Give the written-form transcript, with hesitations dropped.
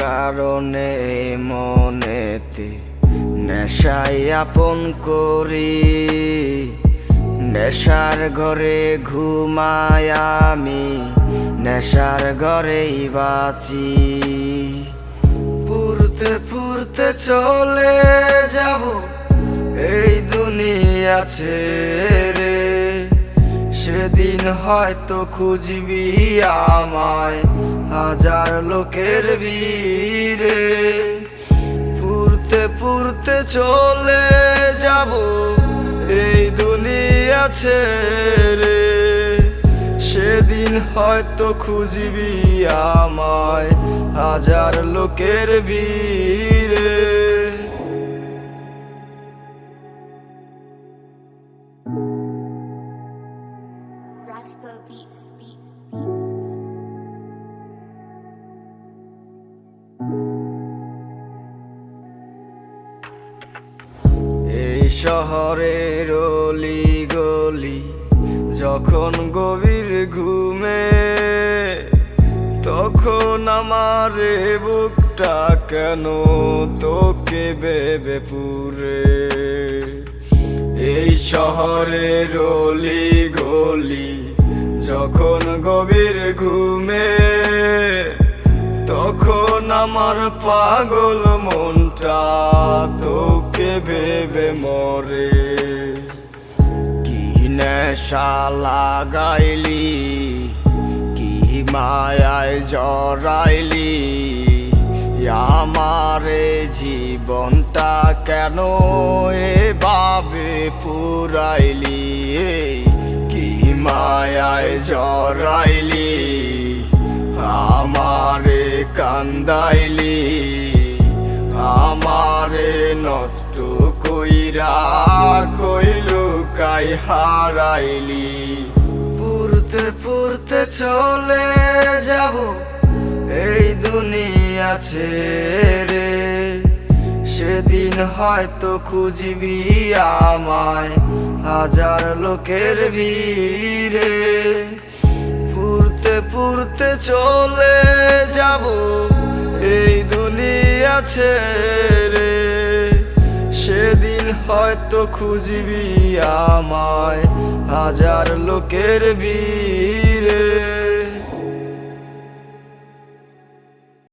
কারণে মনেতে নেশায় আপন করি, নেশার ঘরে ঘুমায় আমি, নেশার ঘরেই বাঁচি। পুরতে পুরতে চলে যাব এই দুনিয়া ছেড়ে, সেদিন হয়তো খুঁজবি আমায় হাজার লোকের ভিড়ে। পুরতে পুরতে চলে যাব এই দুনিয়া ছেড়ে, সেদিন হয়তো খুঁজবি আমায় হাজার লোকের ভিড়ে। Raspo beats. এই শহরের অলি গলি যখন গভীর ঘুমে, তখন আমার বুকটা কেন তোকে ভেবে পুরে। এই শহরের অলি গলি যখন গভীর ঘুমে, তখন আমার পাগল মনটা তোকে ভেবে মরে। কি নেশা লাগাইলি, কি মায়ায় জড়াইলি, আমারে জীবনটা কেন এভাবে পুরাইলি। কি মায়ায় জড়াইলি, আমারে কান্দাইলি, আমারে নষ্ট কইরা কইলু কাই হারাইলি। পুরতে পুরতে চলে যাব এই দুনিয়া ছেড়ে, সেদিন হয়তো খুঁজবি আমায় হাজার লোকের ভিড়ে। পুরতে পুরতে চলে যাব এই দুনিয়া ছেড়ে, সেদিন হয়তো খুঁজবি আমায় হাজার লোকের ভিড়ে।